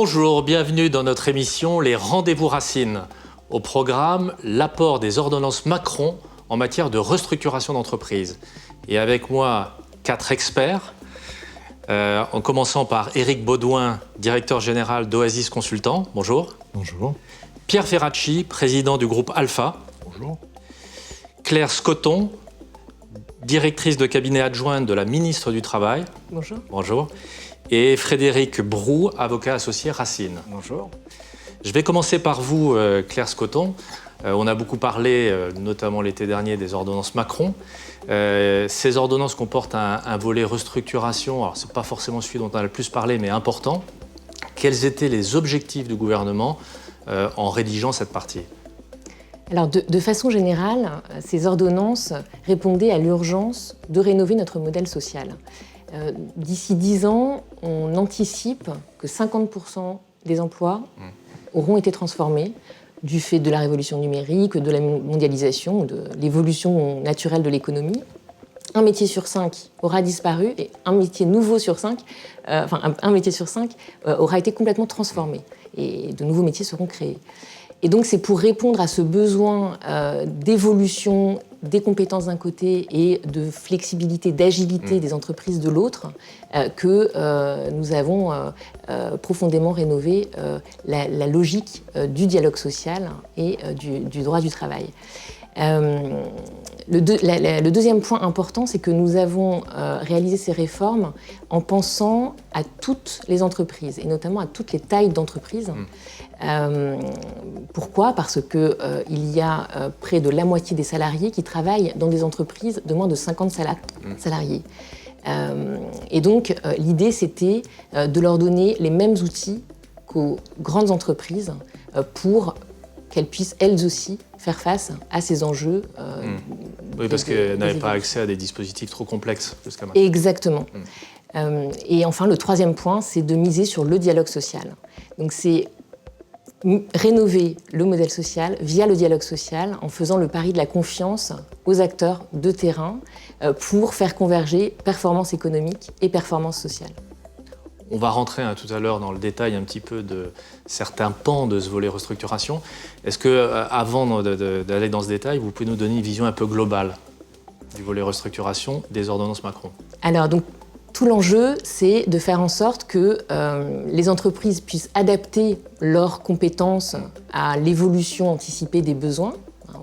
Bonjour, bienvenue dans notre émission Les Rendez-vous Racines. Au programme, l'apport des ordonnances Macron en matière de restructuration d'entreprise. Et avec moi, 4 experts, en commençant par Éric Baudouin, directeur général d'Oasis Consultant. Bonjour. Bonjour. Pierre Ferracci, président du groupe Alpha. Bonjour. Claire Scotton, directrice de cabinet adjointe de la ministre du Travail. Bonjour. Bonjour. Et Frédéric Brou, avocat associé Racine. Bonjour. Je vais commencer par vous, Claire Scotton. On a beaucoup parlé, notamment l'été dernier, des ordonnances Macron. Ces ordonnances comportent un volet restructuration. Alors, ce n'est pas forcément celui dont on a le plus parlé, mais important. Quels étaient les objectifs du gouvernement en rédigeant cette partie ? Alors, de façon générale, ces ordonnances répondaient à l'urgence de rénover notre modèle social. D'ici 10 ans, on anticipe que 50% des emplois auront été transformés du fait de la révolution numérique, de la mondialisation, de l'évolution naturelle de l'économie. Un métier sur 5 aura disparu et un métier nouveau sur 5, un métier sur 5 aura été complètement transformé et de nouveaux métiers seront créés. Et donc c'est pour répondre à ce besoin d'évolution des compétences d'un côté et de flexibilité, d'agilité des entreprises de l'autre que nous avons profondément rénové la logique du dialogue social et du droit du travail. Le deuxième point important, c'est que nous avons réalisé ces réformes en pensant à toutes les entreprises, et notamment à toutes les tailles d'entreprises. Pourquoi ? Parce qu'il y a près de la moitié des salariés qui travaillent dans des entreprises de moins de 50 salariés. Et donc, l'idée, c'était de leur donner les mêmes outils qu'aux grandes entreprises pour qu'elles puissent, elles aussi, faire face à ces enjeux. Oui, parce qu'elles n'avaient pas accès à des dispositifs trop complexes jusqu'à maintenant. Exactement. Et enfin, le troisième point, c'est de miser sur le dialogue social. Donc, c'est rénover le modèle social via le dialogue social en faisant le pari de la confiance aux acteurs de terrain pour faire converger performance économique et performance sociale. On va rentrer tout à l'heure dans le détail un petit peu de certains pans de ce volet restructuration. Est-ce que, avant d'aller dans ce détail, vous pouvez nous donner une vision un peu globale du volet restructuration des ordonnances Macron ? Alors, donc, tout l'enjeu, c'est de faire en sorte que les entreprises puissent adapter leurs compétences à l'évolution anticipée des besoins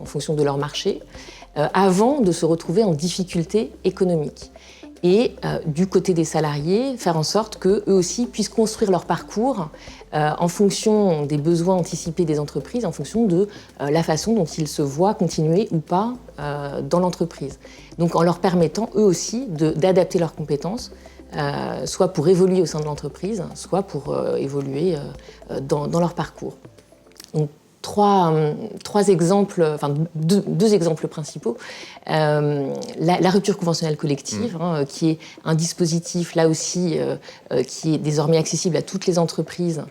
en fonction de leur marché, avant de se retrouver en difficulté économique. Et du côté des salariés, faire en sorte qu'eux aussi puissent construire leur parcours en fonction des besoins anticipés des entreprises, en fonction de la façon dont ils se voient continuer ou pas dans l'entreprise. Donc en leur permettant eux aussi d'adapter leurs compétences, soit pour évoluer au sein de l'entreprise, soit pour évoluer dans leur parcours. Donc, trois exemples, enfin deux exemples principaux. La rupture conventionnelle collective, qui est un dispositif, là aussi, qui est désormais accessible à toutes les entreprises,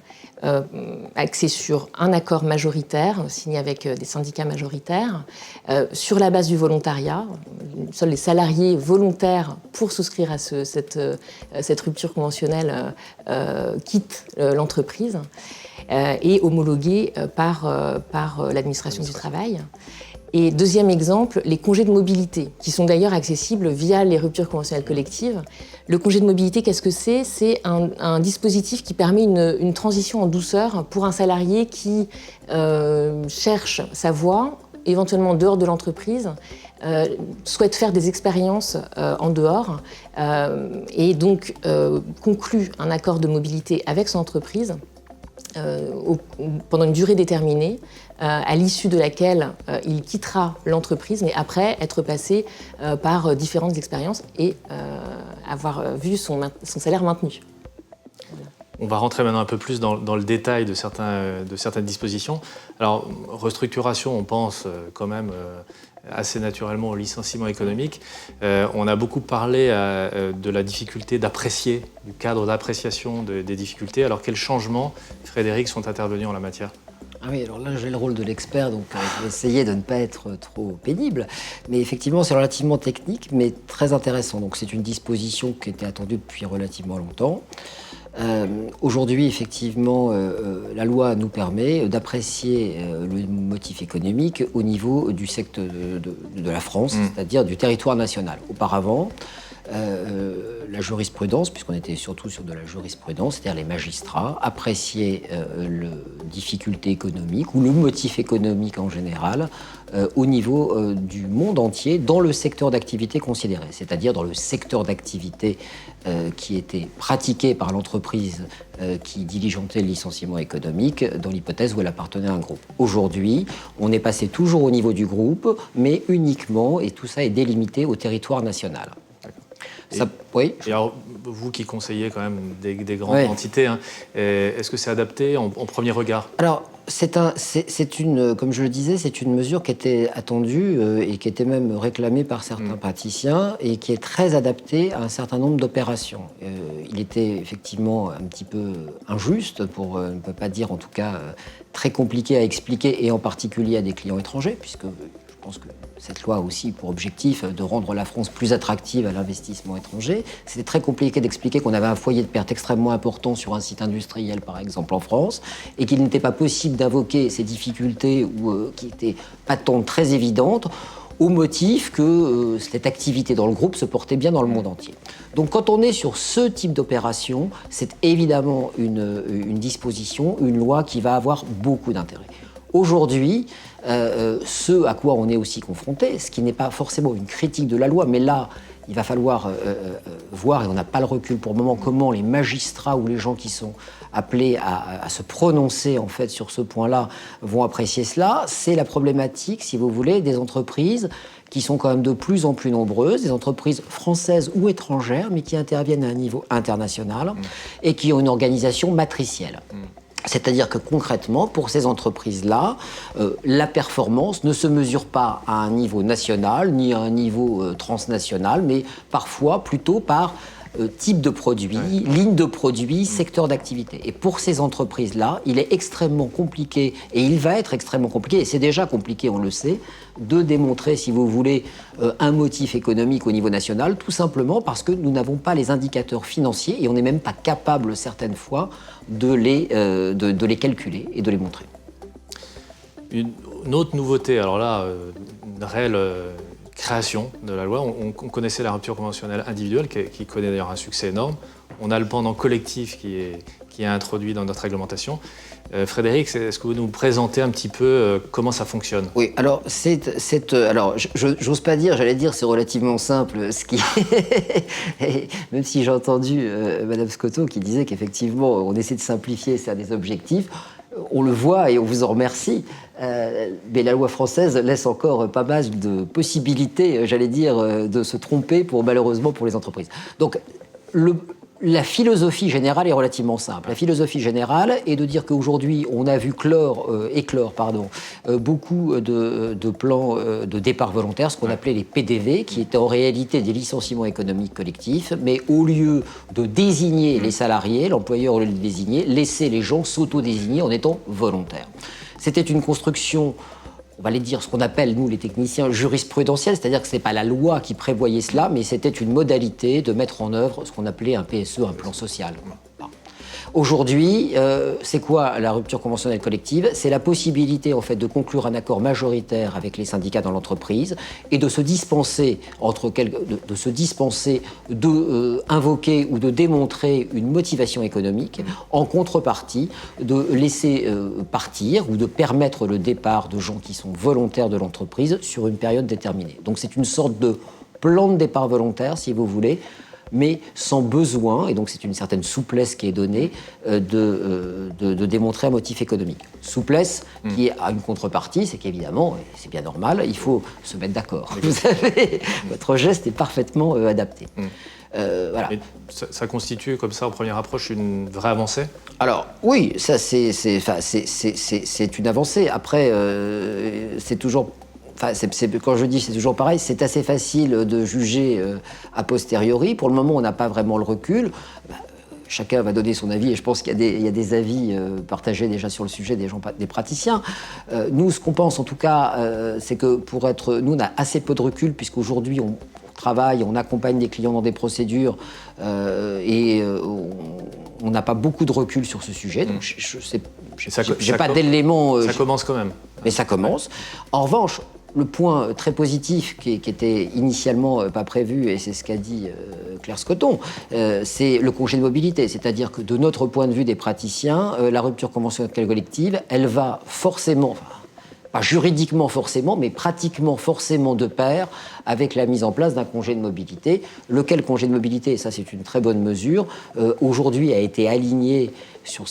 axé sur un accord majoritaire, signé avec des syndicats majoritaires, sur la base du volontariat. Seuls les salariés volontaires pour souscrire à cette rupture conventionnelle quittent l'entreprise. Et homologué par l'administration du travail. Et deuxième exemple, les congés de mobilité, qui sont d'ailleurs accessibles via les ruptures conventionnelles collectives. Le congé de mobilité, qu'est-ce que c'est ? C'est un dispositif qui permet une transition en douceur pour un salarié qui cherche sa voie, éventuellement en dehors de l'entreprise, souhaite faire des expériences en dehors et donc conclut un accord de mobilité avec son entreprise pendant une durée déterminée, à l'issue de laquelle il quittera l'entreprise, mais après être passé par différentes expériences et avoir vu son salaire maintenu. Voilà. On va rentrer maintenant un peu plus dans le détail de certaines dispositions. Alors, restructuration, on pense quand même assez naturellement au licenciement économique. On a beaucoup parlé de la difficulté d'apprécier, du cadre d'appréciation des difficultés. Alors, quels changements, Frédéric, sont intervenus en la matière ? Ah oui, alors là, j'ai le rôle de l'expert, donc je vais essayer de ne pas être trop pénible. Mais effectivement, c'est relativement technique, mais très intéressant. Donc c'est une disposition qui était attendue depuis relativement longtemps. Aujourd'hui, effectivement, la loi nous permet d'apprécier le motif économique au niveau du secteur de la France, c'est-à-dire du territoire national. Auparavant, la jurisprudence, puisqu'on était surtout sur de la jurisprudence, c'est-à-dire les magistrats, appréciaient la difficulté économique ou le motif économique en général au niveau du monde entier dans le secteur d'activité considéré, c'est-à-dire dans le secteur d'activité qui était pratiqué par l'entreprise qui diligentait le licenciement économique dans l'hypothèse où elle appartenait à un groupe. Aujourd'hui, on est passé toujours au niveau du groupe, mais uniquement, et tout ça est délimité au territoire national. Oui. Et alors, vous qui conseillez quand même des grandes entités, hein, est-ce que c'est adapté en premier regard? Alors, comme je le disais, c'est une mesure qui était attendue et qui était même réclamée par certains praticiens et qui est très adaptée à un certain nombre d'opérations. Il était effectivement un petit peu injuste, pour ne peut pas dire en tout cas très compliqué à expliquer, et en particulier à des clients étrangers, puisque je pense que cette loi a aussi pour objectif de rendre la France plus attractive à l'investissement étranger. C'était très compliqué d'expliquer qu'on avait un foyer de perte extrêmement important sur un site industriel, par exemple en France, et qu'il n'était pas possible d'invoquer ces difficultés qui étaient patentes, très évidentes, au motif que cette activité dans le groupe se portait bien dans le monde entier. Donc quand on est sur ce type d'opération, c'est évidemment une disposition, une loi qui va avoir beaucoup d'intérêt. Aujourd'hui, ce à quoi on est aussi confronté, ce qui n'est pas forcément une critique de la loi, mais là, il va falloir voir, et on n'a pas le recul pour le moment, comment les magistrats ou les gens qui sont appelés à se prononcer en fait sur ce point-là vont apprécier cela. C'est la problématique, si vous voulez, des entreprises qui sont quand même de plus en plus nombreuses, des entreprises françaises ou étrangères, mais qui interviennent à un niveau international et qui ont une organisation matricielle. C'est-à-dire que concrètement, pour ces entreprises-là, la performance ne se mesure pas à un niveau national, ni à un niveau transnational, mais parfois plutôt par type de produit, ligne de produit, secteur d'activité. Et pour ces entreprises-là, il est extrêmement compliqué, et il va être extrêmement compliqué, et c'est déjà compliqué, on le sait, de démontrer, si vous voulez, un motif économique au niveau national, tout simplement parce que nous n'avons pas les indicateurs financiers, et on n'est même pas capable, certaines fois, de les calculer et de les montrer. Une autre nouveauté, alors là, une réelle création de la loi. On connaissait la rupture conventionnelle individuelle qui connaît d'ailleurs un succès énorme. On a le pendant collectif qui est introduit dans notre réglementation. Frédéric, est-ce que vous nous présentez un petit peu comment ça fonctionne? Oui, alors alors j'ose pas dire, j'allais dire c'est relativement simple, ce qui même si j'ai entendu Madame Scotto qui disait qu'effectivement on essaie de simplifier, c'est un des objectifs. On le voit et on vous en remercie, mais la loi française laisse encore pas mal de possibilités, j'allais dire, de se tromper malheureusement pour les entreprises. Donc, la philosophie générale est relativement simple. La philosophie générale est de dire qu'aujourd'hui, on a vu éclore beaucoup de plans de départ volontaire, ce qu'on appelait les PDV, qui étaient en réalité des licenciements économiques collectifs, mais au lieu de désigner les salariés, l'employeur au lieu de les désigner, laisser les gens s'auto-désigner en étant volontaires. C'était une construction, on va aller dire ce qu'on appelle, nous les techniciens, jurisprudentielle, c'est-à-dire que ce n'est pas la loi qui prévoyait cela, mais c'était une modalité de mettre en œuvre ce qu'on appelait un PSE, un plan social. Aujourd'hui, c'est quoi la rupture conventionnelle collective? C'est la possibilité en fait de conclure un accord majoritaire avec les syndicats dans l'entreprise et de se dispenser invoquer ou de démontrer une motivation économique en contrepartie de laisser partir ou de permettre le départ de gens qui sont volontaires de l'entreprise sur une période déterminée. Donc c'est une sorte de plan de départ volontaire, si vous voulez, mais sans besoin, et donc c'est une certaine souplesse qui est donnée, de démontrer un motif économique. Souplesse qui a une contrepartie, c'est qu'évidemment, et c'est bien normal, il faut se mettre d'accord. Vous savez, votre geste est parfaitement adapté. Voilà. Et ça constitue, comme ça, en première approche, une vraie avancée? Alors, oui, ça c'est une avancée. Après, c'est toujours... Enfin, quand je dis c'est toujours pareil, c'est assez facile de juger a posteriori. Pour le moment, on n'a pas vraiment le recul. chacun va donner son avis, et je pense qu'il y a des avis partagés déjà sur le sujet des praticiens. Nous, ce qu'on pense en tout cas, c'est que nous, on a assez peu de recul, puisqu'aujourd'hui, on travaille, on accompagne des clients dans des procédures, et on n'a pas beaucoup de recul sur ce sujet. Donc, je n'ai pas d'éléments. Ça commence quand même. Mais ça commence. En revanche, le point très positif qui était initialement pas prévu, et c'est ce qu'a dit Claire Scoton, c'est le congé de mobilité. C'est-à-dire que de notre point de vue des praticiens, la rupture conventionnelle collective, elle va forcément, pas juridiquement forcément, mais pratiquement forcément de pair avec la mise en place d'un congé de mobilité. Lequel congé de mobilité, et ça c'est une très bonne mesure, aujourd'hui a été aligné sur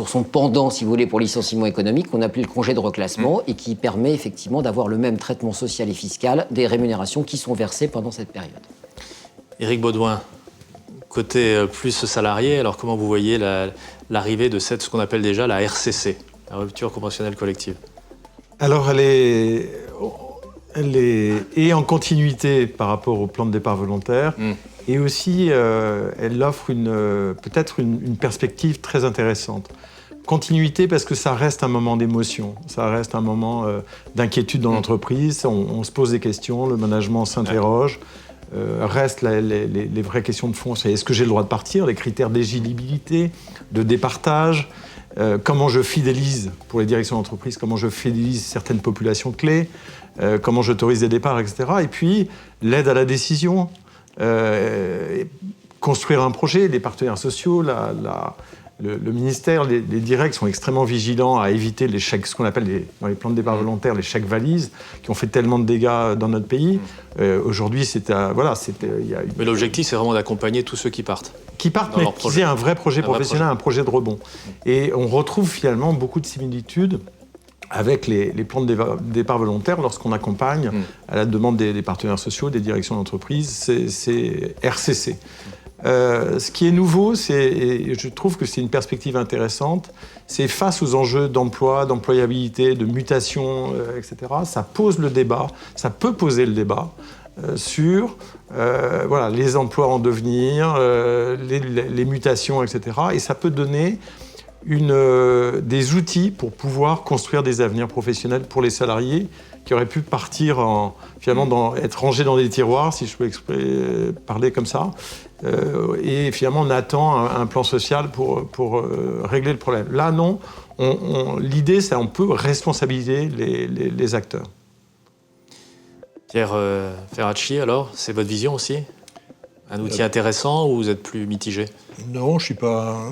son pendant, si vous voulez, pour licenciement économique, qu'on appelait le congé de reclassement, et qui permet effectivement d'avoir le même traitement social et fiscal des rémunérations qui sont versées pendant cette période. Éric Baudouin, côté plus salarié, alors comment vous voyez l'arrivée de ce qu'on appelle déjà la RCC, la rupture conventionnelle collective? Alors elle est en continuité par rapport au plan de départ volontaire, et aussi elle offre peut-être une perspective très intéressante. Continuité parce que ça reste un moment d'émotion, ça reste un moment d'inquiétude dans l'entreprise, on se pose des questions, le management s'interroge, restent les vraies questions de fond, c'est est-ce que j'ai le droit de partir, les critères d'éligibilité, de départage, comment je fidélise pour les directions d'entreprise, comment je fidélise certaines populations clés, comment j'autorise des départs, etc. Et puis l'aide à la décision, construire un projet, les partenaires sociaux, le ministère, les directs sont extrêmement vigilants à éviter les chèques, ce qu'on appelle dans les plans de départ volontaires, les chèques valises, qui ont fait tellement de dégâts dans notre pays. Aujourd'hui, Mais l'objectif, c'est vraiment d'accompagner tous ceux qui partent. Mais qu'ils aient un vrai projet professionnel, un projet de rebond. Et on retrouve finalement beaucoup de similitudes avec les plans de départ volontaire lorsqu'on accompagne à la demande des partenaires sociaux, des directions d'entreprise, c'est RCC. Ce qui est nouveau, et je trouve que c'est une perspective intéressante, c'est face aux enjeux d'emploi, d'employabilité, de mutation, etc., ça pose le débat, ça peut poser le débat sur les emplois en devenir, les mutations, etc., et ça peut donner des outils pour pouvoir construire des avenirs professionnels pour les salariés qui auraient pu partir être rangés dans des tiroirs, si je peux parler comme ça. Et finalement, on attend un plan social pour régler le problème. Là, non. L'idée, c'est qu'on peut responsabiliser les acteurs. Pierre Ferracci, alors, c'est votre vision aussi ? Un outil intéressant ou vous êtes plus mitigé ? Non, je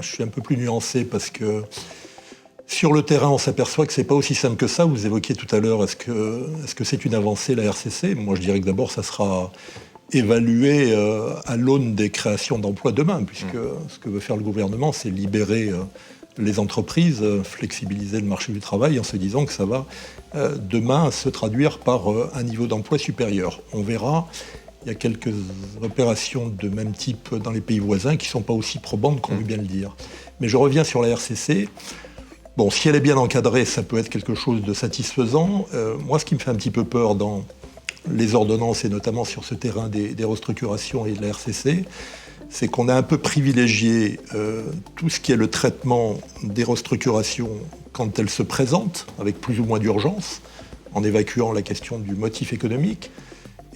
suis un peu plus nuancé parce que sur le terrain, on s'aperçoit que c'est pas aussi simple que ça. Vous évoquiez tout à l'heure, est-ce que c'est une avancée, la RCC ? Moi, je dirais que d'abord, ça sera évalué à l'aune des créations d'emplois demain, puisque ce que veut faire le gouvernement, c'est libérer les entreprises, flexibiliser le marché du travail en se disant que ça va demain se traduire par un niveau d'emploi supérieur. On verra. Il y a quelques opérations de même type dans les pays voisins qui ne sont pas aussi probantes qu'on veut bien le dire. Mais je reviens sur la RCC. Bon, si elle est bien encadrée, ça peut être quelque chose de satisfaisant. Moi, ce qui me fait un petit peu peur dans les ordonnances, et notamment sur ce terrain des restructurations et de la RCC, c'est qu'on a un peu privilégié tout ce qui est le traitement des restructurations quand elles se présentent, avec plus ou moins d'urgence, en évacuant la question du motif économique.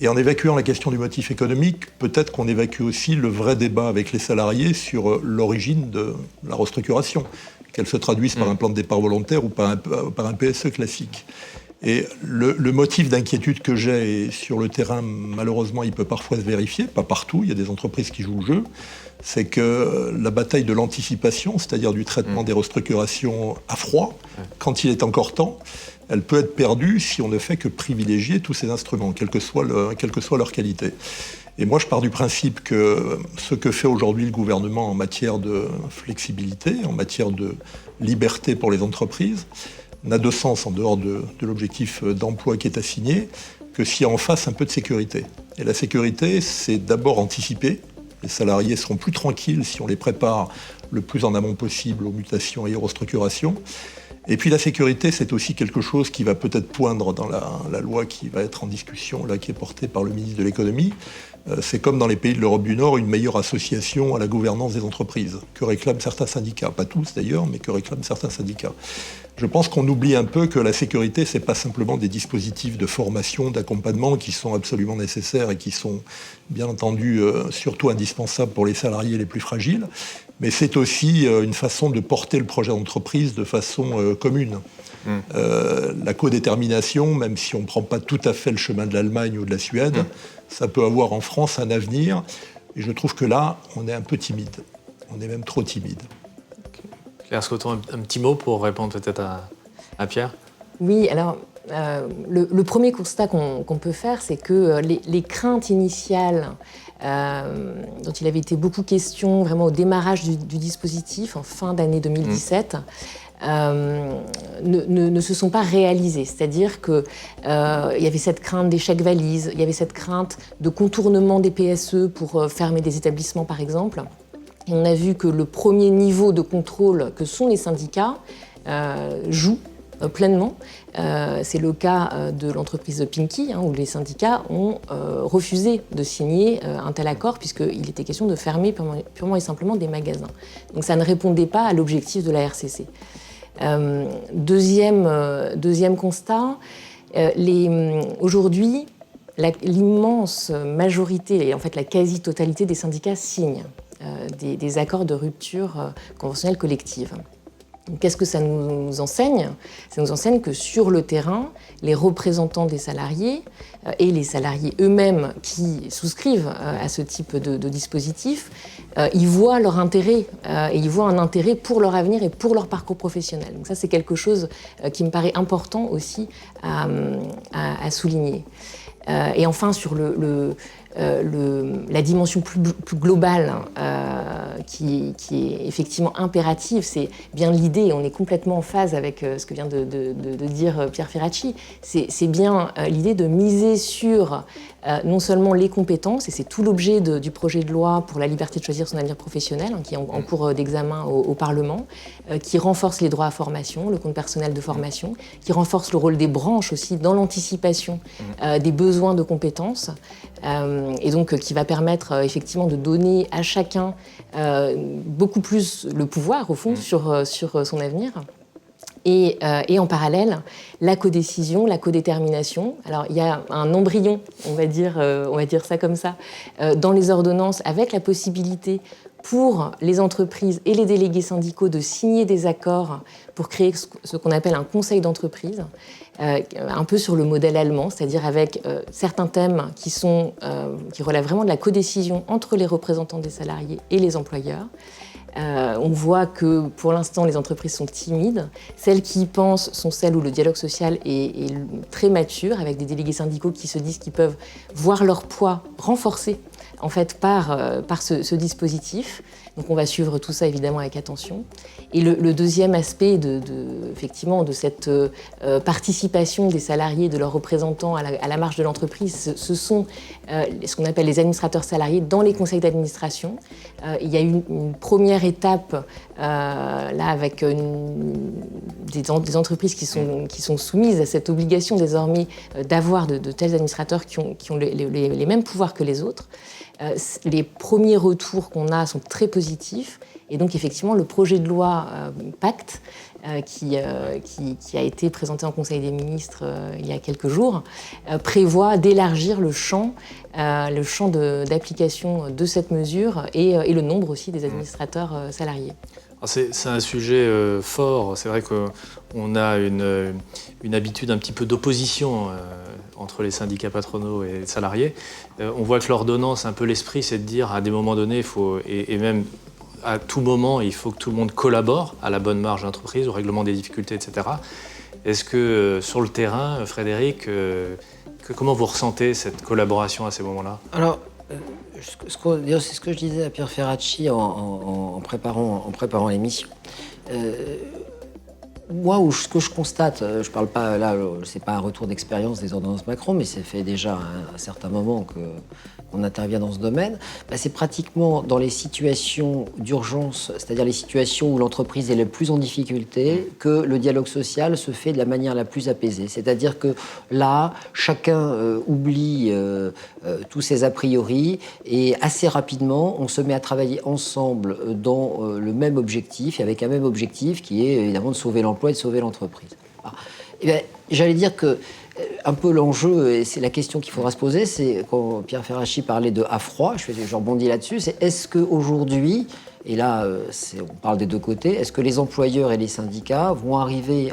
Et en évacuant la question du motif économique, peut-être qu'on évacue aussi le vrai débat avec les salariés sur l'origine de la restructuration, qu'elle se traduise par un plan de départ volontaire ou par un PSE classique. Et le motif d'inquiétude que j'ai sur le terrain, malheureusement, il peut parfois se vérifier, pas partout, il y a des entreprises qui jouent le jeu, c'est que la bataille de l'anticipation, c'est-à-dire du traitement des restructurations à froid, quand il est encore temps, elle peut être perdue si on ne fait que privilégier tous ces instruments, quelle que soit leur qualité. Et moi, je pars du principe que ce que fait aujourd'hui le gouvernement en matière de flexibilité, en matière de liberté pour les entreprises, n'a de sens en dehors de l'objectif d'emploi qui est assigné que s'il y a en face un peu de sécurité. Et la sécurité, c'est d'abord anticiper. Les salariés seront plus tranquilles si on les prépare le plus en amont possible aux mutations et aux restructurations. Et puis la sécurité, c'est aussi quelque chose qui va peut-être poindre dans la loi qui va être en discussion, là, qui est portée par le ministre de l'économie. C'est comme dans les pays de l'Europe du Nord, une meilleure association à la gouvernance des entreprises, que réclament certains syndicats. Pas tous d'ailleurs, mais que réclament certains syndicats. Je pense qu'on oublie un peu que la sécurité, c'est pas simplement des dispositifs de formation, d'accompagnement qui sont absolument nécessaires et qui sont bien entendu surtout indispensables pour les salariés les plus fragiles, mais c'est aussi une façon de porter le projet d'entreprise de façon commune. La codétermination, même si on ne prend pas tout à fait le chemin de l'Allemagne ou de la Suède, ça peut avoir en France un avenir. Et je trouve que là, on est un peu timide. On est même trop timide. Claire Scoton, un petit mot pour répondre peut-être à Pierre? Oui, alors le premier constat qu'on peut faire, c'est que les craintes initiales dont il avait été beaucoup question vraiment au démarrage du dispositif, en fin d'année 2017, ne se sont pas réalisées. C'est-à-dire qu'il y avait cette crainte d'échec valise, il y avait cette crainte de contournement des PSE pour fermer des établissements, par exemple. Et on a vu que le premier niveau de contrôle que sont les syndicats joue pleinement. C'est le cas de l'entreprise Pinky, où les syndicats ont refusé de signer un tel accord puisqu'il était question de fermer purement et simplement des magasins. Donc ça ne répondait pas à l'objectif de la RCC. Deuxième constat, aujourd'hui, l'immense majorité, et en fait la quasi-totalité des syndicats signent des accords de rupture conventionnelle collective. Qu'est-ce que ça nous enseigne? Ça nous enseigne que sur le terrain, les représentants des salariés et les salariés eux-mêmes qui souscrivent à ce type de dispositif, ils voient leur intérêt et ils voient un intérêt pour leur avenir et pour leur parcours professionnel. Donc ça, c'est quelque chose qui me paraît important aussi à souligner. Et enfin, sur la dimension plus globale qui est effectivement impérative, c'est bien l'idée, et on est complètement en phase avec ce que vient de dire Pierre Ferracci, c'est bien l'idée de miser sur non seulement les compétences, et c'est tout l'objet du projet de loi pour la liberté de choisir son avenir professionnel, qui est en cours d'examen au Parlement, qui renforce les droits à formation, le compte personnel de formation, qui renforce le rôle des branches aussi dans l'anticipation des besoins de compétences, et donc qui va permettre effectivement de donner à chacun beaucoup plus le pouvoir, au fond, sur son avenir. Et en parallèle, la codécision, la codétermination. Alors, il y a un embryon, on va dire ça comme ça, dans les ordonnances, avec la possibilité pour les entreprises et les délégués syndicaux de signer des accords pour créer ce qu'on appelle un conseil d'entreprise, un peu sur le modèle allemand, c'est-à-dire avec certains thèmes qui relèvent vraiment de la codécision entre les représentants des salariés et les employeurs. On voit que pour l'instant les entreprises sont timides. Celles qui y pensent sont celles où le dialogue social est très mature, avec des délégués syndicaux qui se disent qu'ils peuvent voir leur poids renforcé en fait par ce dispositif. Donc on va suivre tout ça évidemment avec attention. Et le deuxième aspect effectivement de cette participation des salariés, de leurs représentants à la marche de l'entreprise, ce sont ce qu'on appelle les administrateurs salariés dans les conseils d'administration. Il y a eu une première étape là avec des entreprises qui sont soumises à cette obligation désormais d'avoir de tels administrateurs qui ont les mêmes pouvoirs que les autres. Les premiers retours qu'on a sont très positifs et donc effectivement le projet de loi Pacte qui a été présenté en Conseil des ministres il y a quelques jours prévoit d'élargir le champ d'application de cette mesure et le nombre aussi des administrateurs salariés. C'est un sujet fort. C'est vrai qu'on a une habitude un petit peu d'opposition entre les syndicats patronaux et les salariés. On voit que l'ordonnance, un peu l'esprit, c'est de dire à des moments donnés, et même à tout moment, il faut que tout le monde collabore à la bonne marge d'entreprise, au règlement des difficultés, etc. Est-ce que sur le terrain, Frédéric, comment vous ressentez cette collaboration à ces moments-là? Alors, c'est ce que je disais à Pierre Ferracci en préparant l'émission. Moi, ce que je constate, je parle pas là, c'est pas un retour d'expérience des ordonnances Macron, mais ça fait déjà un certain moment qu'on intervient dans ce domaine. C'est pratiquement dans les situations d'urgence, c'est-à-dire les situations où l'entreprise est le plus en difficulté, que le dialogue social se fait de la manière la plus apaisée. C'est-à-dire que là, chacun oublie tous ses a priori et assez rapidement, on se met à travailler ensemble dans le même objectif, et avec un même objectif qui est évidemment de sauver l'emploi et de sauver l'entreprise. J'allais dire que un peu l'enjeu, et c'est la question qu'il faudra se poser, c'est quand Pierre Ferracchi parlait de à froid, je rebondis là-dessus, c'est est-ce qu'aujourd'hui, et là on parle des deux côtés, est-ce que les employeurs et les syndicats vont arriver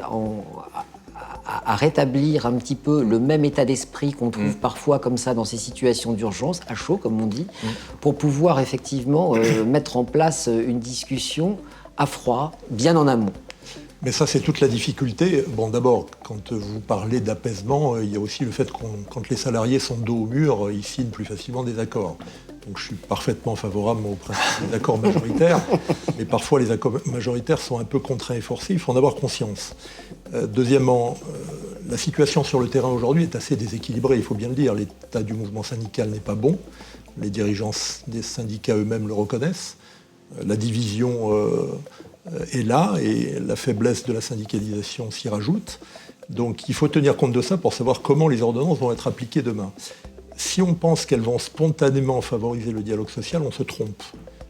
à rétablir un petit peu le même état d'esprit qu'on trouve parfois comme ça dans ces situations d'urgence, à chaud comme on dit, pour pouvoir effectivement mettre en place une discussion à froid, bien en amont. Mais ça, c'est toute la difficulté. Bon, d'abord, quand vous parlez d'apaisement, il y a aussi le fait que quand les salariés sont dos au mur, ils signent plus facilement des accords. Donc je suis parfaitement favorable au principe des accords majoritaires, mais parfois les accords majoritaires sont un peu contraints et forcés, il faut en avoir conscience. Deuxièmement, la situation sur le terrain aujourd'hui est assez déséquilibrée, il faut bien le dire. L'état du mouvement syndical n'est pas bon, les dirigeants des syndicats eux-mêmes le reconnaissent. La division est là et la faiblesse de la syndicalisation s'y rajoute. Donc il faut tenir compte de ça pour savoir comment les ordonnances vont être appliquées demain. Si on pense qu'elles vont spontanément favoriser le dialogue social, on se trompe.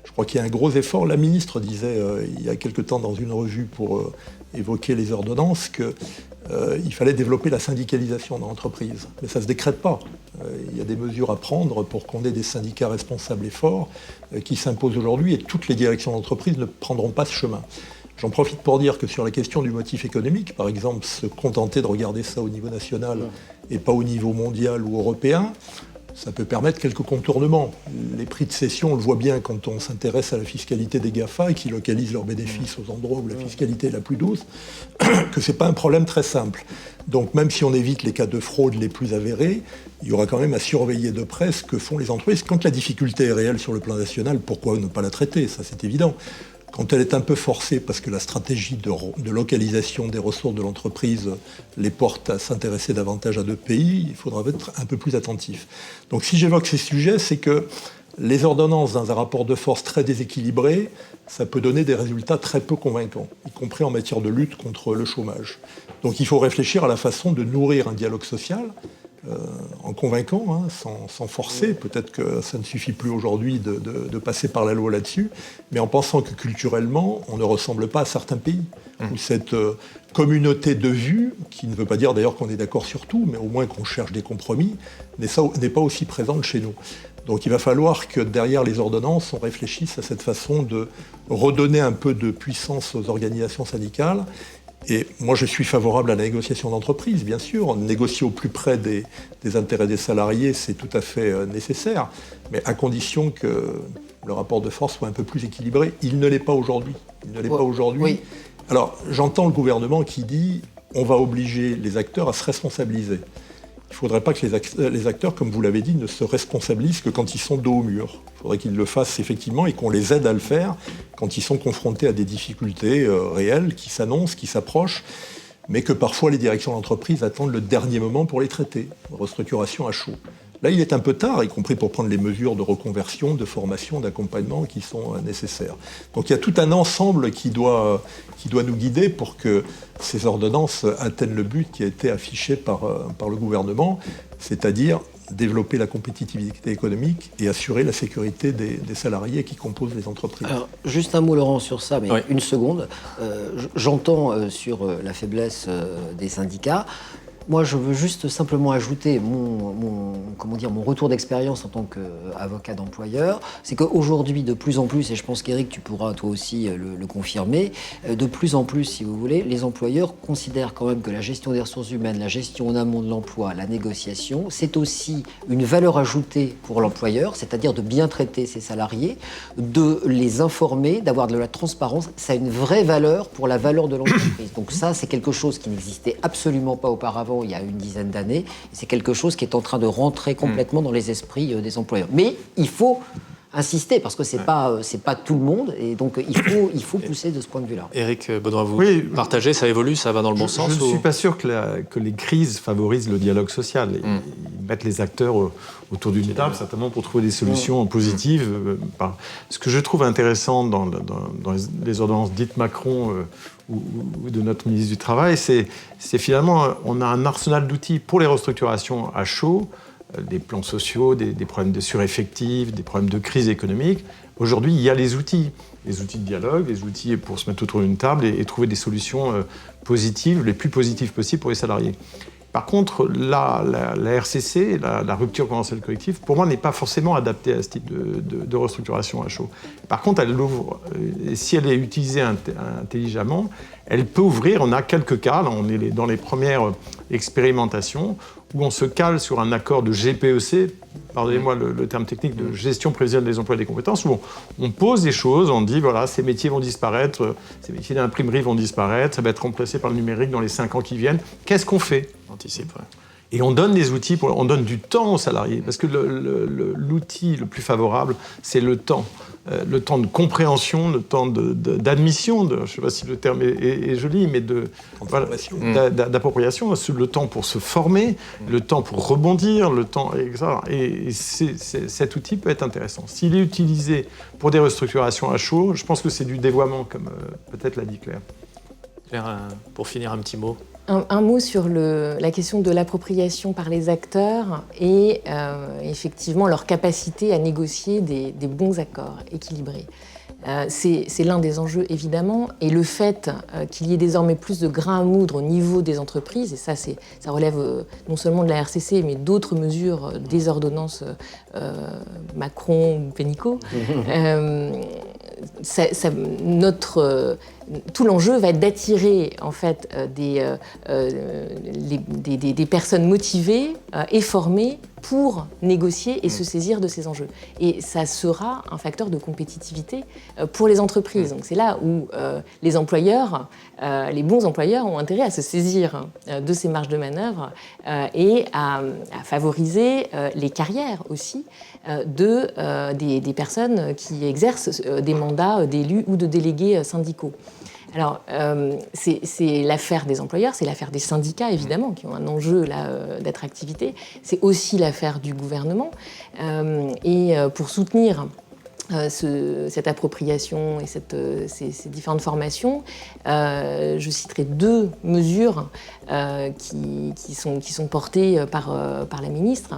Je crois qu'il y a un gros effort. La ministre disait il y a quelque temps dans une revue pour évoquer les ordonnances qu'il fallait développer la syndicalisation dans l'entreprise. Mais ça ne se décrète pas. Il y a des mesures à prendre pour qu'on ait des syndicats responsables et forts qui s'imposent aujourd'hui et toutes les directions d'entreprise ne prendront pas ce chemin. J'en profite pour dire que sur la question du motif économique, par exemple, se contenter de regarder ça au niveau national et pas au niveau mondial ou européen, ça peut permettre quelques contournements. Les prix de cession, on le voit bien quand on s'intéresse à la fiscalité des GAFA qui localisent leurs bénéfices aux endroits où la fiscalité est la plus douce, que ce n'est pas un problème très simple. Donc même si on évite les cas de fraude les plus avérés, il y aura quand même à surveiller de près ce que font les entreprises. Quand la difficulté est réelle sur le plan national, pourquoi ne pas la traiter? Ça, c'est évident. Quand elle est un peu forcée parce que la stratégie de localisation des ressources de l'entreprise les porte à s'intéresser davantage à d'autres pays, il faudra être un peu plus attentif. Donc si j'évoque ces sujets, c'est que les ordonnances dans un rapport de force très déséquilibré, ça peut donner des résultats très peu convaincants, y compris en matière de lutte contre le chômage. Donc il faut réfléchir à la façon de nourrir un dialogue social, en convaincant, sans forcer. Peut-être que ça ne suffit plus aujourd'hui de passer par la loi là-dessus, mais en pensant que culturellement, on ne ressemble pas à certains pays, où cette communauté de vues, qui ne veut pas dire d'ailleurs qu'on est d'accord sur tout, mais au moins qu'on cherche des compromis, n'est pas aussi présente chez nous. Donc il va falloir que derrière les ordonnances, on réfléchisse à cette façon de redonner un peu de puissance aux organisations syndicales. Et moi, je suis favorable à la négociation d'entreprise, bien sûr. Négocier au plus près des intérêts des salariés, c'est tout à fait nécessaire, mais à condition que le rapport de force soit un peu plus équilibré. Il ne l'est pas aujourd'hui. Oui. Alors, j'entends le gouvernement qui dit on va obliger les acteurs à se responsabiliser. Il ne faudrait pas que les acteurs, comme vous l'avez dit, ne se responsabilisent que quand ils sont dos au mur. Il faudrait qu'ils le fassent effectivement et qu'on les aide à le faire quand ils sont confrontés à des difficultés réelles qui s'annoncent, qui s'approchent, mais que parfois les directions d'entreprise attendent le dernier moment pour les traiter. Restructuration à chaud. Là, il est un peu tard, y compris pour prendre les mesures de reconversion, de formation, d'accompagnement qui sont nécessaires. Donc il y a tout un ensemble qui doit nous guider pour que ces ordonnances atteignent le but qui a été affiché par le gouvernement, c'est-à-dire développer la compétitivité économique et assurer la sécurité des salariés qui composent les entreprises. Alors, juste un mot, Laurent, sur ça, mais Oui. une seconde. J'entends sur la faiblesse des syndicats. Moi, je veux juste simplement ajouter mon retour d'expérience en tant qu'avocat d'employeur. C'est qu'aujourd'hui, de plus en plus, et je pense qu'Éric, tu pourras toi aussi le confirmer, de plus en plus, si vous voulez, les employeurs considèrent quand même que la gestion des ressources humaines, la gestion en amont de l'emploi, la négociation, c'est aussi une valeur ajoutée pour l'employeur, c'est-à-dire de bien traiter ses salariés, de les informer, d'avoir de la transparence. Ça a une vraie valeur pour la valeur de l'entreprise. Donc ça, c'est quelque chose qui n'existait absolument pas auparavant, il y a une dizaine d'années. C'est quelque chose qui est en train de rentrer complètement dans les esprits des employeurs. Mais il faut insister parce que c'est pas tout le monde et donc il faut pousser de ce point de vue-là. Éric Baudouin, vous Oui. partagez, ça évolue, ça va dans le bon sens? Je ne suis pas sûr que les crises favorisent le dialogue social. Ils mettent les acteurs autour d'une table, certainement pour trouver des solutions positives. Ce que je trouve intéressant dans les ordonnances dites Macron ou de notre ministre du Travail, c'est finalement, on a un arsenal d'outils pour les restructurations à chaud, des plans sociaux, des problèmes de sureffectifs, des problèmes de crise économique. Aujourd'hui, il y a les outils de dialogue, les outils pour se mettre autour d'une table et trouver des solutions positives, les plus positives possibles pour les salariés. Par contre, la RCC, la rupture conventionnelle collective, pour moi, n'est pas forcément adaptée à ce type de restructuration à chaud. Par contre, elle l'ouvre, et si elle est utilisée intelligemment, elle peut ouvrir, on a quelques cas, là on est dans les premières expérimentations, où on se cale sur un accord de GPEC, pardonnez-moi le terme technique, de gestion prévisionnelle des emplois et des compétences, où on pose des choses, on dit voilà, ces métiers vont disparaître, ces métiers d'imprimerie vont disparaître, ça va être remplacé par le numérique dans les 5 ans qui viennent. Qu'est-ce qu'on fait ? Anticipe, ouais. Et on donne des outils, on donne du temps aux salariés, parce que l'outil le plus favorable, c'est le temps. Le temps de compréhension, le temps d'admission, je ne sais pas si le terme est joli, mais d'appropriation, le temps pour se former, le temps pour rebondir, le temps, etc. Et cet outil peut être intéressant. S'il est utilisé pour des restructurations à chaud, je pense que c'est du dévoiement, comme peut-être l'a dit Claire. Claire, pour finir, un petit mot. Un mot sur la question de l'appropriation par les acteurs et effectivement leur capacité à négocier des bons accords équilibrés. C'est l'un des enjeux, évidemment, et le fait qu'il y ait désormais plus de grains à moudre au niveau des entreprises, et ça relève non seulement de la RCC, mais d'autres mesures des ordonnances Macron ou Pénicaud, tout l'enjeu va être d'attirer en fait des personnes motivées et formées pour négocier et se saisir de ces enjeux. Et ça sera un facteur de compétitivité pour les entreprises. Donc c'est là où les employeurs, les bons employeurs ont intérêt à se saisir de ces marges de manœuvre et à favoriser les carrières aussi des personnes qui exercent des mandats d'élus ou de délégués syndicaux. Alors, c'est l'affaire des employeurs, c'est l'affaire des syndicats, évidemment, qui ont un enjeu d'attractivité. C'est aussi l'affaire du gouvernement. Et pour soutenir cette appropriation et ces différentes formations, je citerai 2 mesures qui sont portées par la ministre.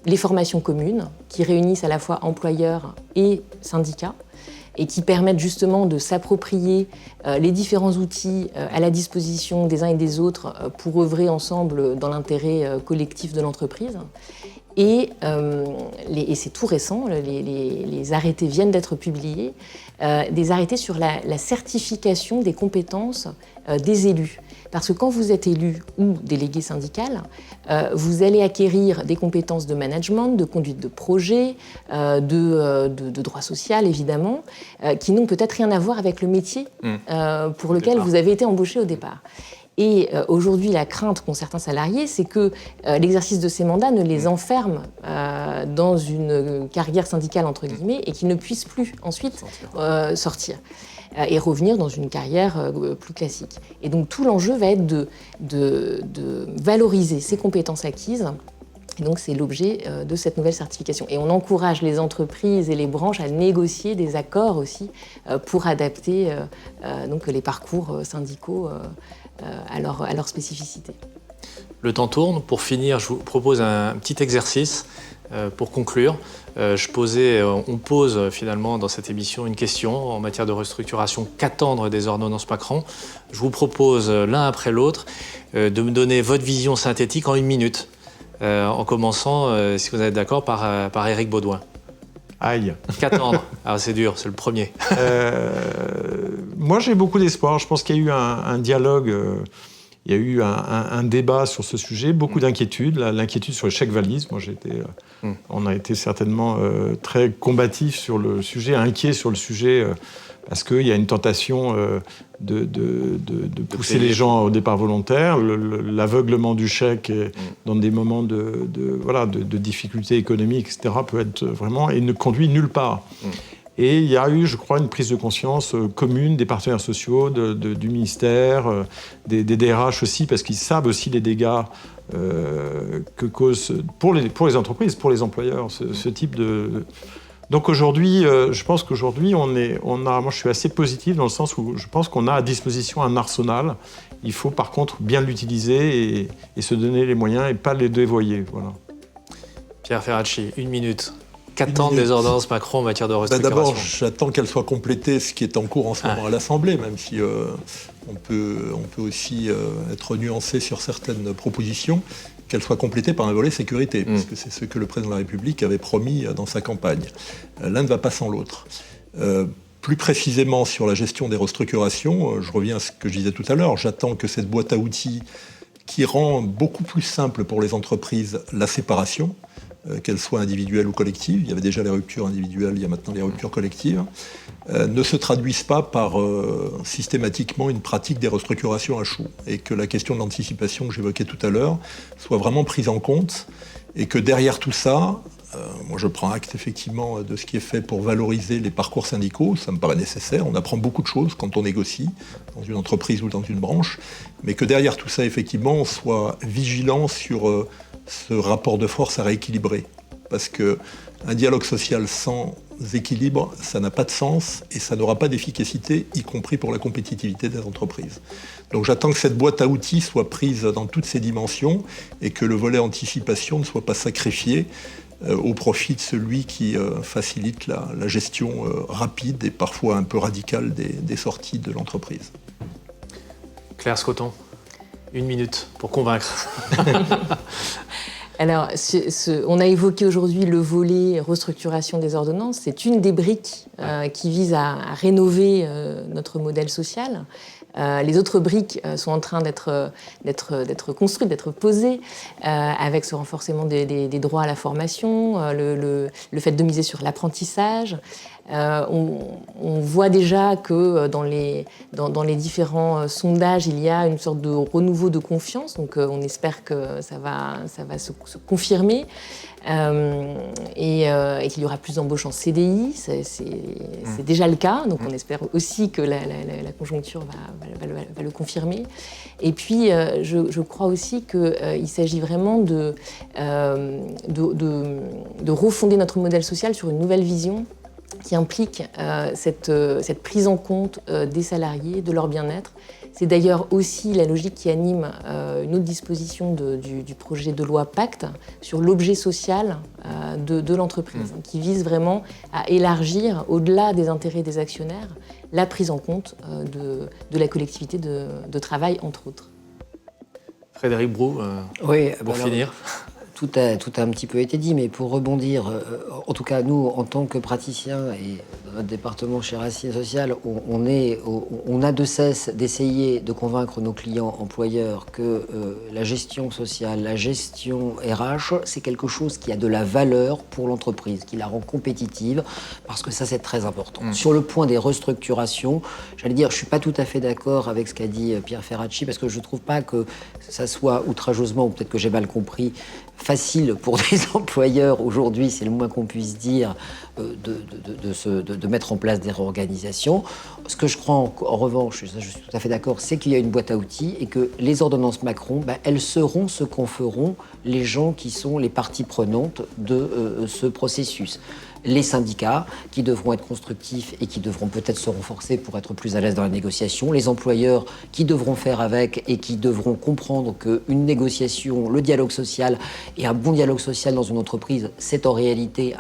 Les formations communes, qui réunissent à la fois employeurs et syndicats, et qui permettent justement de s'approprier les différents outils à la disposition des uns et des autres pour œuvrer ensemble dans l'intérêt collectif de l'entreprise. Et c'est tout récent, les arrêtés viennent d'être publiés, des arrêtés sur la certification des compétences des élus. Parce que quand vous êtes élu ou délégué syndical, vous allez acquérir des compétences de management, de conduite de projet, de droit social évidemment, qui n'ont peut-être rien à voir avec le métier pour lequel vous avez été embauché au départ. Et aujourd'hui, la crainte qu'ont certains salariés, c'est que l'exercice de ces mandats ne les enferme dans une carrière syndicale, entre guillemets, et qu'ils ne puissent plus ensuite sortir et revenir dans une carrière plus classique. Et donc tout l'enjeu va être de valoriser ces compétences acquises. Et donc c'est l'objet de cette nouvelle certification. Et on encourage les entreprises et les branches à négocier des accords aussi pour adapter donc les parcours syndicaux à leur spécificité. Le temps tourne. Pour finir, je vous propose un petit exercice pour conclure. On pose finalement dans cette émission une question en matière de restructuration. Qu'attendre des ordonnances Macron ? Je vous propose l'un après l'autre de me donner votre vision synthétique en 1 minute, en commençant, si vous êtes d'accord, par Éric Baudouin. Aïe. Qu'attendre ? Alors c'est dur, c'est le premier. Moi j'ai beaucoup d'espoir. Je pense qu'il y a eu un dialogue. Il y a eu un débat sur ce sujet, beaucoup d'inquiétudes, l'inquiétude sur les chèques valises. Moi, on a été certainement très combatifs sur le sujet, inquiets sur le sujet parce qu'il y a une tentation de pousser les gens au départ volontaire. L'aveuglement du chèque dans des moments de difficultés économiques, etc., peut être vraiment... et ne conduit nulle part. Et il y a eu, je crois, une prise de conscience commune des partenaires sociaux, du ministère, des DRH aussi, parce qu'ils savent aussi les dégâts que cause pour les entreprises, pour les employeurs, ce type de... Donc aujourd'hui, je pense qu'aujourd'hui, moi je suis assez positif dans le sens où je pense qu'on a à disposition un arsenal. Il faut par contre bien l'utiliser et se donner les moyens et pas les dévoyer. Voilà. Pierre Ferracci, 1 minute. Qu'attendent les ordonnances Macron en matière de restructuration? D'abord, j'attends qu'elle soit complétée, ce qui est en cours en ce moment à l'Assemblée, même si on peut aussi être nuancé sur certaines propositions, qu'elle soit complétée par un volet sécurité, parce que c'est ce que le président de la République avait promis dans sa campagne. L'un ne va pas sans l'autre. Plus précisément sur la gestion des restructurations, je reviens à ce que je disais tout à l'heure, j'attends que cette boîte à outils qui rend beaucoup plus simple pour les entreprises la séparation, qu'elles soient individuelles ou collectives, il y avait déjà les ruptures individuelles, il y a maintenant les ruptures collectives, ne se traduisent pas par systématiquement une pratique des restructurations à choux, et que la question de l'anticipation que j'évoquais tout à l'heure soit vraiment prise en compte, et que derrière tout ça, moi je prends acte effectivement de ce qui est fait pour valoriser les parcours syndicaux, ça me paraît nécessaire, on apprend beaucoup de choses quand on négocie dans une entreprise ou dans une branche, mais que derrière tout ça effectivement on soit vigilant sur ce rapport de force à rééquilibrer, parce qu'un dialogue social sans équilibre, ça n'a pas de sens et ça n'aura pas d'efficacité, y compris pour la compétitivité des entreprises. Donc j'attends que cette boîte à outils soit prise dans toutes ses dimensions et que le volet anticipation ne soit pas sacrifié au profit de celui qui facilite la gestion rapide et parfois un peu radicale des sorties de l'entreprise. Claire Scoton, 1 minute pour convaincre. Alors, on a évoqué aujourd'hui le volet restructuration des ordonnances. C'est une des briques qui vise à rénover notre modèle social. Les autres briques sont en train d'être construites, d'être posées, avec ce renforcement des droits à la formation, le fait de miser sur l'apprentissage. On voit déjà que dans les différents sondages, il y a une sorte de renouveau de confiance. Donc on espère que ça va se confirmer. Et qu'il y aura plus d'embauches en CDI, c'est déjà le cas, donc on espère aussi que la conjoncture va le confirmer. Et puis je crois aussi qu'il s'agit vraiment de refonder notre modèle social sur une nouvelle vision qui implique cette prise en compte des salariés, de leur bien-être. C'est d'ailleurs aussi la logique qui anime une autre disposition du projet de loi Pacte sur l'objet social de l'entreprise, qui vise vraiment à élargir, au-delà des intérêts des actionnaires, la prise en compte de la collectivité de travail, entre autres. Frédéric Brou, pour finir. Tout a un petit peu été dit, mais pour rebondir, en tout cas nous, en tant que praticiens et dans notre département chez Racine Sociale, on a de cesse d'essayer de convaincre nos clients employeurs que la gestion sociale, la gestion RH, c'est quelque chose qui a de la valeur pour l'entreprise, qui la rend compétitive, parce que ça c'est très important. Sur le point des restructurations, j'allais dire, je suis pas tout à fait d'accord avec ce qu'a dit Pierre Ferracci, parce que je trouve pas que ça soit outrageusement, ou peut-être que j'ai mal compris, facile pour des employeurs aujourd'hui, c'est le moins qu'on puisse dire, de mettre en place des réorganisations. Ce que je crois en revanche, je suis tout à fait d'accord, c'est qu'il y a une boîte à outils et que les ordonnances Macron, elles seront ce qu'en feront les gens qui sont les parties prenantes de ce processus. Les syndicats qui devront être constructifs et qui devront peut-être se renforcer pour être plus à l'aise dans la négociation, les employeurs qui devront faire avec et qui devront comprendre qu'une négociation, le dialogue social et un bon dialogue social dans une entreprise, c'est en réalité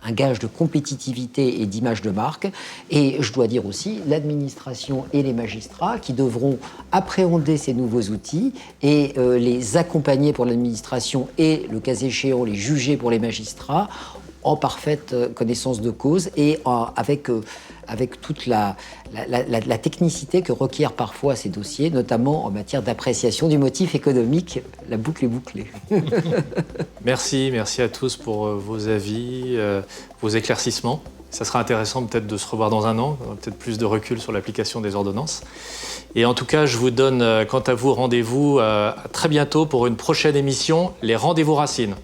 un gage de compétitivité et d'image de marque. Et je dois dire aussi l'administration et les magistrats qui devront appréhender ces nouveaux outils et les accompagner pour l'administration et, le cas échéant, les juger pour les magistrats en parfaite connaissance de cause et avec toute la technicité que requièrent parfois ces dossiers, notamment en matière d'appréciation du motif économique. La boucle est bouclée. Merci à tous pour vos avis, vos éclaircissements. Ça sera intéressant peut-être de se revoir dans un an, peut-être plus de recul sur l'application des ordonnances. Et en tout cas, je vous donne, quant à vous, rendez-vous à très bientôt pour une prochaine émission, les Rendez-vous Racines.